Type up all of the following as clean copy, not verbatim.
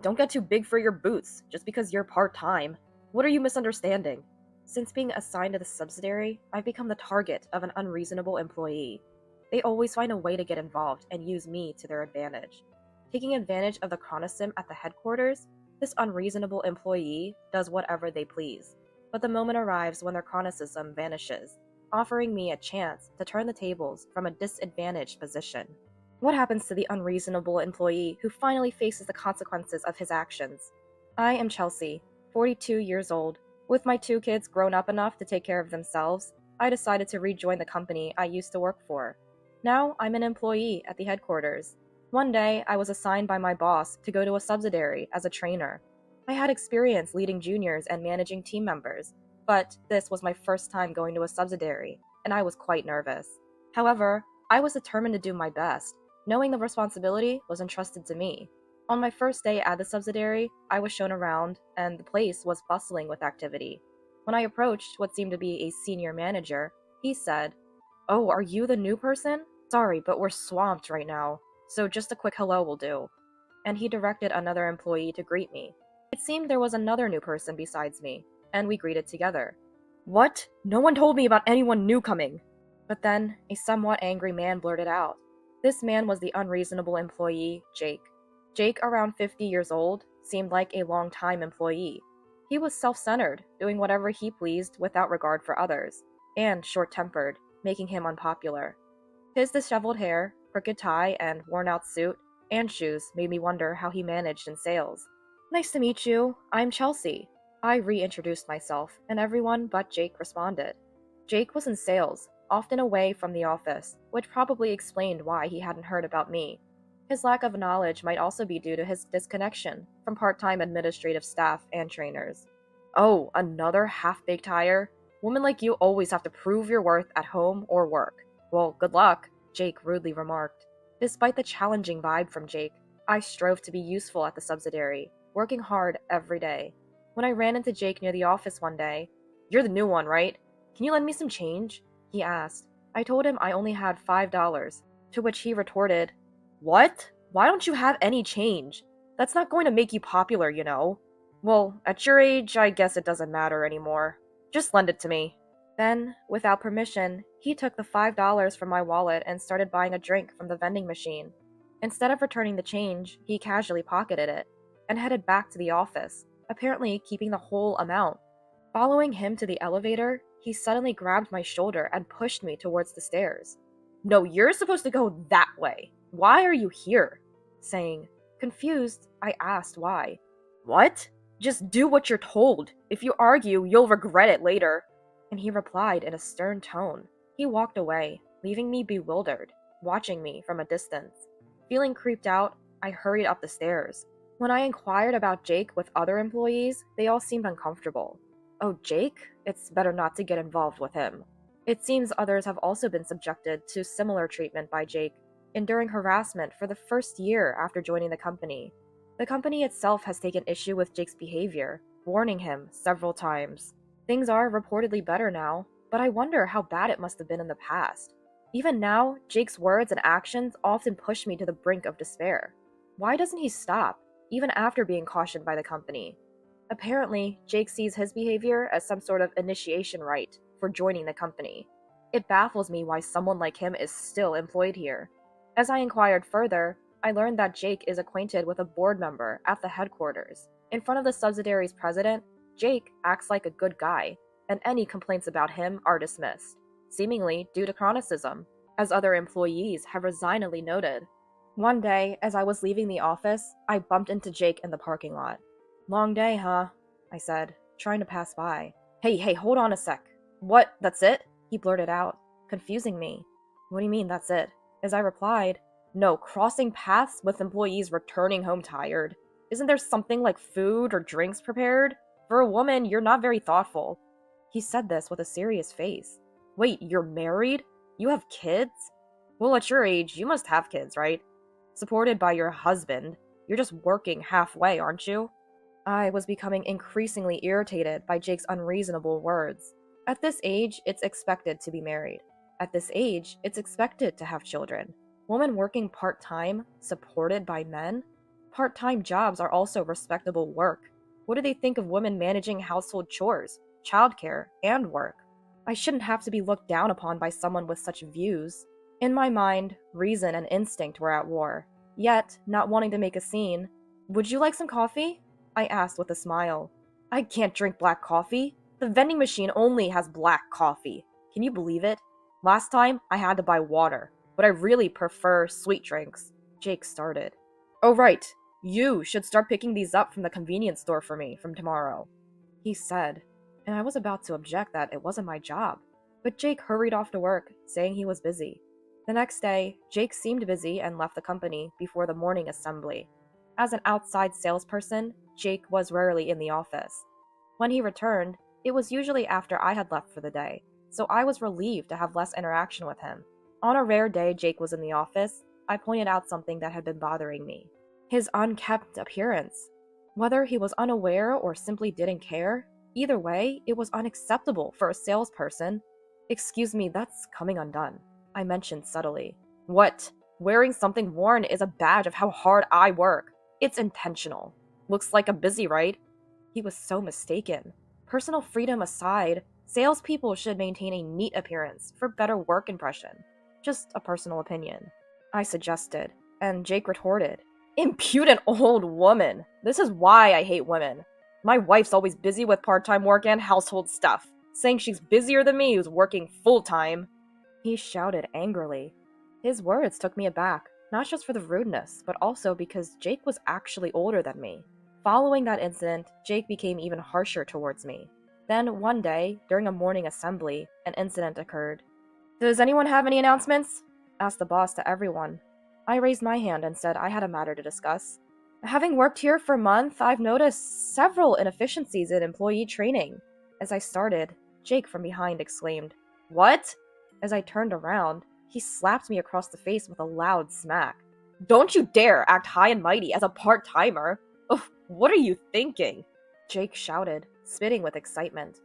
Don't get too big for your boots just because you're part-time. What are you misunderstanding? Since being assigned to the subsidiary, I've become the target of an unreasonable employee. They always find a way to get involved and use me to their advantage. Taking advantage of the chronosim at the headquarters, this unreasonable employee does whatever they please. But the moment arrives when their chronocism vanishes, offering me a chance to turn the tables from a disadvantaged position. What happens to the unreasonable employee who finally faces the consequences of his actions? I am Chelsea, 42 years old. With my two kids grown up enough to take care of themselves, I decided to rejoin the company I used to work for. Now I'm an employee at the headquarters. One day, I was assigned by my boss to go to a subsidiary as a trainer. I had experience leading juniors and managing team members, but this was my first time going to a subsidiary, and I was quite nervous. However, I was determined to do my best, knowing the responsibility was entrusted to me. On my first day at the subsidiary, I was shown around, and the place was bustling with activity. When I approached what seemed to be a senior manager, he said, "Oh, are you the new person? Sorry, but we're swamped right now, so just a quick hello will do." And he directed another employee to greet me. It seemed there was another new person besides me, and we greeted together. "What? No one told me about anyone new coming." But then, a somewhat angry man blurted out. This man was the unreasonable employee, Jake. Jake, around 50 years old, seemed like a long-time employee. He was self-centered, doing whatever he pleased without regard for others, and short-tempered, making him unpopular. His disheveled hair, crooked tie, and worn-out suit and shoes made me wonder how he managed in sales. "Nice to meet you. I'm Chelsea." I reintroduced myself, and everyone but Jake responded. Jake was in sales, often away from the office, which probably explained why he hadn't heard about me. His lack of knowledge might also be due to his disconnection from part-time administrative staff and trainers. "Oh, another half-baked hire? Women like you always have to prove your worth at home or work. Well, good luck," Jake rudely remarked. Despite the challenging vibe from Jake, I strove to be useful at the subsidiary, working hard every day. When I ran into Jake near the office one day, "You're the new one, right? Can you lend me some change?" he asked. I told him I only had $5, to which he retorted, "What? Why don't you have any change? That's not going to make you popular, you know." "Well, at your age, I guess it doesn't matter anymore. Just lend it to me." Then, without permission, he took the $5 from my wallet and started buying a drink from the vending machine. Instead of returning the change, he casually pocketed it and headed back to the office, apparently keeping the whole amount. Following him to the elevator, he suddenly grabbed my shoulder and pushed me towards the stairs. "No, you're supposed to go that way. Why are you here?" Saying, confused, I asked why. "What? Just do what you're told. If you argue, you'll regret it later." And he replied in a stern tone. He walked away, leaving me bewildered, watching me from a distance. Feeling creeped out, I hurried up the stairs. When I inquired about Jake with other employees, they all seemed uncomfortable. "Oh, Jake? It's better not to get involved with him." It seems others have also been subjected to similar treatment by Jake, enduring harassment for the first year after joining the company. The company itself has taken issue with Jake's behavior, warning him several times. Things are reportedly better now, but I wonder how bad it must have been in the past. Even now, Jake's words and actions often push me to the brink of despair. Why doesn't he stop, even after being cautioned by the company? Apparently, Jake sees his behavior as some sort of initiation rite for joining the company. It baffles me why someone like him is still employed here. As I inquired further, I learned that Jake is acquainted with a board member at the headquarters. In front of the subsidiary's president, Jake acts like a good guy, and any complaints about him are dismissed, seemingly due to chronicism, as other employees have resignedly noted. One day, as I was leaving the office, I bumped into Jake in the parking lot. "Long day, huh?" I said, trying to pass by. Hey, hold on a sec. "What, that's it?" he blurted out, confusing me. "What do you mean, that's it?" As I replied, "No, crossing paths with employees returning home tired. Isn't there something like food or drinks prepared? For a woman, you're not very thoughtful." He said this with a serious face. "Wait, you're married? You have kids?" "Well, at your age, you must have kids, right? Supported by your husband. You're just working halfway, aren't you?" I was becoming increasingly irritated by Jake's unreasonable words. At this age, it's expected to be married. At this age, it's expected to have children. Women working part-time, supported by men? Part-time jobs are also respectable work. What do they think of women managing household chores, childcare, and work? I shouldn't have to be looked down upon by someone with such views. In my mind, reason and instinct were at war. Yet, not wanting to make a scene, "Would you like some coffee?" I asked with a smile. "I can't drink black coffee. The vending machine only has black coffee. Can you believe it? Last time, I had to buy water, but I really prefer sweet drinks." Jake started. "Oh right, you should start picking these up from the convenience store for me from tomorrow," he said, and I was about to object that it wasn't my job. But Jake hurried off to work, saying he was busy. The next day, Jake seemed busy and left the company before the morning assembly. As an outside salesperson, Jake was rarely in the office. When he returned, it was usually after I had left for the day, so I was relieved to have less interaction with him. On a rare day Jake was in the office, I pointed out something that had been bothering me: his unkempt appearance. Whether he was unaware or simply didn't care, either way, it was unacceptable for a salesperson. "Excuse me, that's coming undone," I mentioned subtly. "What? Wearing something worn is a badge of how hard I work. It's intentional. Looks like I'm busy, right?" He was so mistaken. Personal freedom aside, salespeople should maintain a neat appearance for better work impression. Just a personal opinion, I suggested, and Jake retorted, "Impudent old woman! This is why I hate women. My wife's always busy with part-time work and household stuff, saying she's busier than me who's working full-time." He shouted angrily. His words took me aback, not just for the rudeness, but also because Jake was actually older than me. Following that incident, Jake became even harsher towards me. Then, one day, during a morning assembly, an incident occurred. "Does anyone have any announcements?" asked the boss to everyone. I raised my hand and said I had a matter to discuss. "Having worked here for a month, I've noticed several inefficiencies in employee training." As I started, Jake from behind exclaimed, "What?" As I turned around, he slapped me across the face with a loud smack. "Don't you dare act high and mighty as a part-timer! Ugh, what are you thinking?" Jake shouted, spitting with excitement.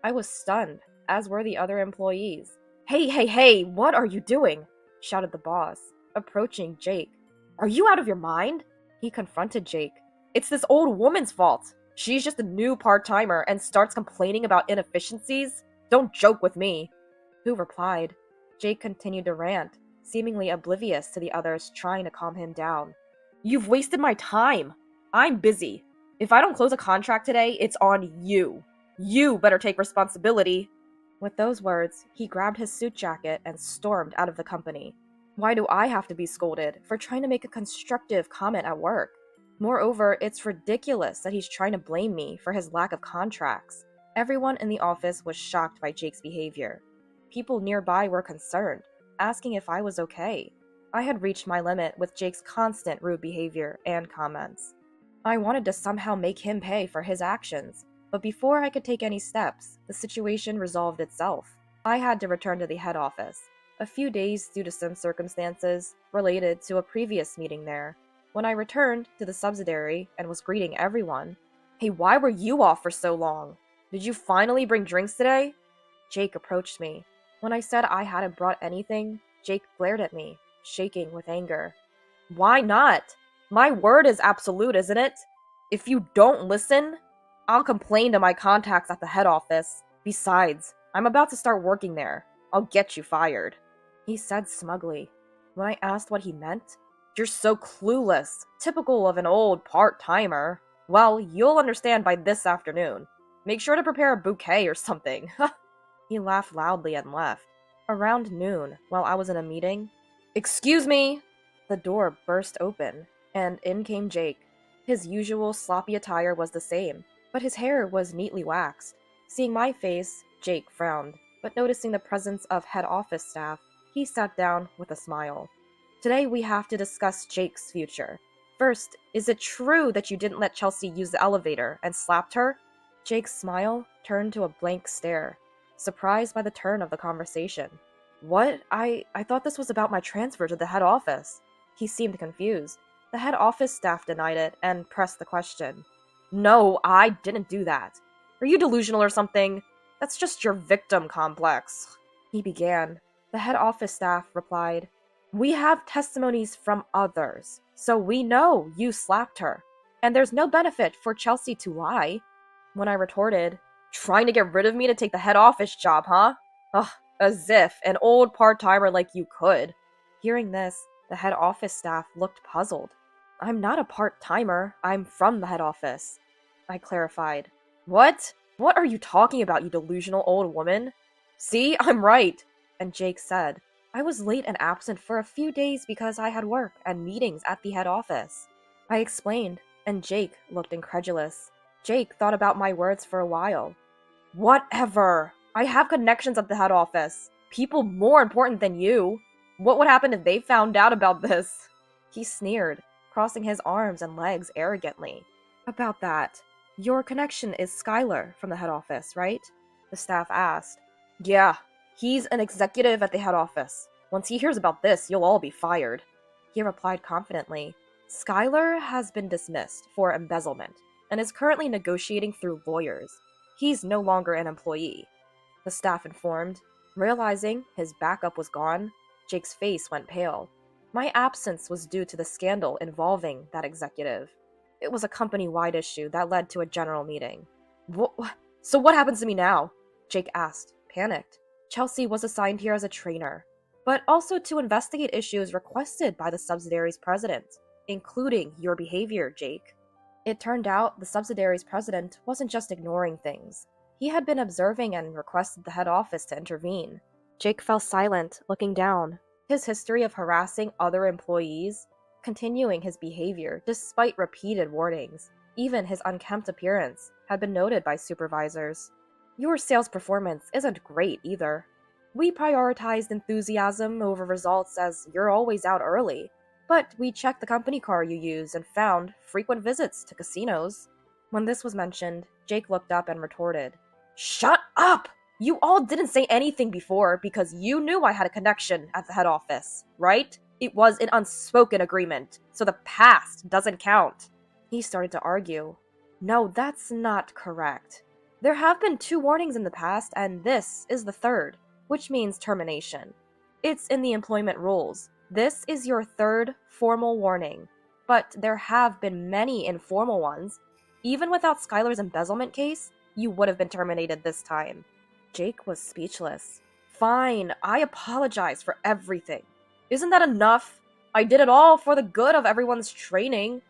I was stunned, as were the other employees. Hey, what are you doing?" shouted the boss, approaching Jake. "Are you out of your mind?" He confronted Jake. "It's this old woman's fault. She's just a new part-timer and starts complaining about inefficiencies. Don't joke with me." Who replied? Jake continued to rant, seemingly oblivious to the others trying to calm him down. "You've wasted my time. I'm busy. If I don't close a contract today, it's on you. You better take responsibility." With those words, he grabbed his suit jacket and stormed out of the company. Why do I have to be scolded for trying to make a constructive comment at work? Moreover, it's ridiculous that he's trying to blame me for his lack of contracts. Everyone in the office was shocked by Jake's behavior. People nearby were concerned, asking if I was okay. I had reached my limit with Jake's constant rude behavior and comments. I wanted to somehow make him pay for his actions, but before I could take any steps, the situation resolved itself. I had to return to the head office, a few days due to some circumstances related to a previous meeting there. When I returned to the subsidiary and was greeting everyone, "Hey, why were you off for so long? Did you finally bring drinks today?" Jake approached me. When I said I hadn't brought anything, Jake glared at me, shaking with anger. "Why not? My word is absolute, isn't it? If you don't listen, I'll complain to my contacts at the head office. Besides, I'm about to start working there. I'll get you fired," he said smugly. When I asked what he meant, "You're so clueless, typical of an old part-timer. Well, you'll understand by this afternoon. Make sure to prepare a bouquet or something." He laughed loudly and left. Around noon, while I was in a meeting, "Excuse me!" The door burst open, and in came Jake. His usual sloppy attire was the same, but his hair was neatly waxed. Seeing my face, Jake frowned, but noticing the presence of head office staff, he sat down with a smile. "Today we have to discuss Jake's future. First, is it true that you didn't let Chelsea use the elevator and slapped her?" Jake's smile turned to a blank stare, surprised by the turn of the conversation. "What? I thought this was about my transfer to the head office." He seemed confused. The head office staff denied it and pressed the question. "No, I didn't do that. Are you delusional or something? That's just your victim complex," he began. The head office staff replied, We have testimonies from others, so we know you slapped her. And there's no benefit for Chelsea to lie. When I retorted, trying to get rid of me to take the head office job, huh? Ugh, as if an old part-timer like you could. Hearing this, the head office staff looked puzzled. I'm not a part-timer, I'm from the head office. I clarified. What? What are you talking about, you delusional old woman? See, I'm right. And Jake said, I was late and absent for a few days because I had work and meetings at the head office. I explained, and Jake looked incredulous. Jake thought about my words for a while. Whatever. I have connections at the head office. People more important than you. What would happen if they found out about this? He sneered, crossing his arms and legs arrogantly. About that, your connection is Skylar from the head office, right? The staff asked. Yeah, he's an executive at the head office. Once he hears about this, you'll all be fired. He replied confidently. Skylar has been dismissed for embezzlement and is currently negotiating through lawyers. He's no longer an employee. The staff informed. Realizing his backup was gone, Jake's face went pale. My absence was due to the scandal involving that executive. It was a company-wide issue that led to a general meeting. So what happens to me now? Jake asked, panicked. Chelsea was assigned here as a trainer, but also to investigate issues requested by the subsidiary's president, including your behavior, Jake. It turned out the subsidiary's president wasn't just ignoring things. He had been observing and requested the head office to intervene. Jake fell silent, looking down. His history of harassing other employees, continuing his behavior despite repeated warnings, even his unkempt appearance, had been noted by supervisors. Your sales performance isn't great either. We prioritized enthusiasm over results as you're always out early, but we checked the company car you use and found frequent visits to casinos. When this was mentioned, Jake looked up and retorted, Shut up! You all didn't say anything before because you knew I had a connection at the head office, right? It was an unspoken agreement, so the past doesn't count. He started to argue. No, that's not correct. There have been 2 warnings in the past, and this is the 3rd, which means termination. It's in the employment rules. This is your 3rd formal warning, but there have been many informal ones. Even without Skylar's embezzlement case, you would have been terminated this time. Jake was speechless. Fine, I apologize for everything. Isn't that enough? I did it all for the good of everyone's training.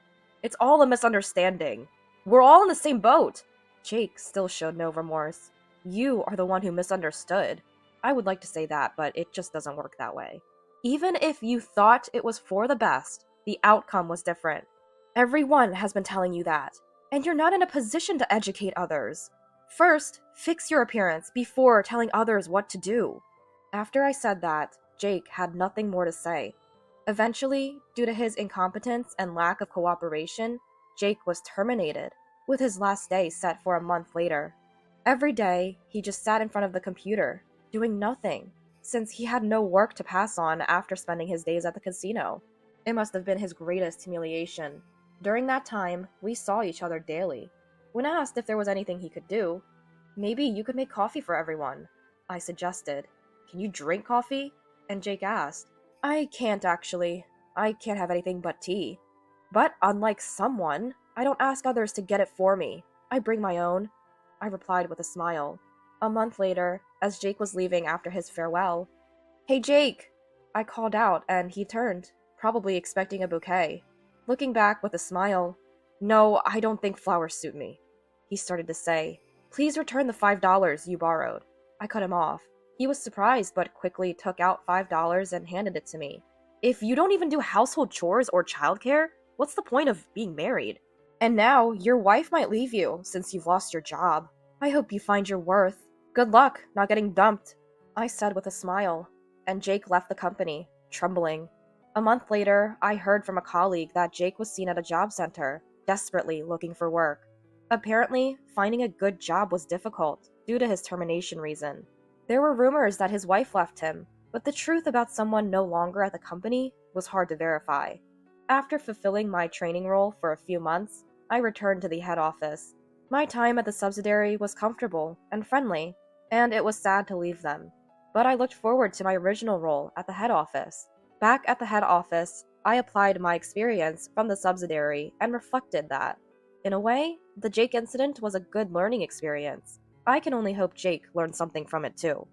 It's all a misunderstanding. We're all in the same boat. Jake still showed no remorse. You are the one who misunderstood. I would like to say that, but it just doesn't work that way. Even if you thought it was for the best, the outcome was different. Everyone has been telling you that, and you're not in a position to educate others. First, fix your appearance before telling others what to do. After I said that, Jake had nothing more to say. Eventually, due to his incompetence and lack of cooperation, Jake was terminated, with his last day set for a month later. Every day, he just sat in front of the computer, doing nothing, since he had no work to pass on after spending his days at the casino. It must have been his greatest humiliation. During that time, we saw each other daily. When asked if there was anything he could do, maybe you could make coffee for everyone, I suggested. Can you drink coffee? And Jake asked. I can't actually. I can't have anything but tea. But unlike someone, I don't ask others to get it for me. I bring my own, I replied with a smile. A month later, as Jake was leaving after his farewell, Hey Jake! I called out and he turned, probably expecting a bouquet. Looking back with a smile, No, I don't think flowers suit me, he started to say. Please return the $5 you borrowed. I cut him off. He was surprised but quickly took out $5 and handed it to me. If you don't even do household chores or childcare, what's the point of being married? And now, your wife might leave you since you've lost your job. I hope you find your worth. Good luck not getting dumped, I said with a smile, and Jake left the company, trembling. A month later, I heard from a colleague that Jake was seen at a job center, desperately looking for work. Apparently, finding a good job was difficult due to his termination reason. There were rumors that his wife left him, but the truth about someone no longer at the company was hard to verify. After fulfilling my training role for a few months, I returned to the head office. My time at the subsidiary was comfortable and friendly, and it was sad to leave them. But I looked forward to my original role at the head office. Back at the head office, I applied my experience from the subsidiary and reflected that, in a way, the Jake incident was a good learning experience. I can only hope Jake learned something from it too.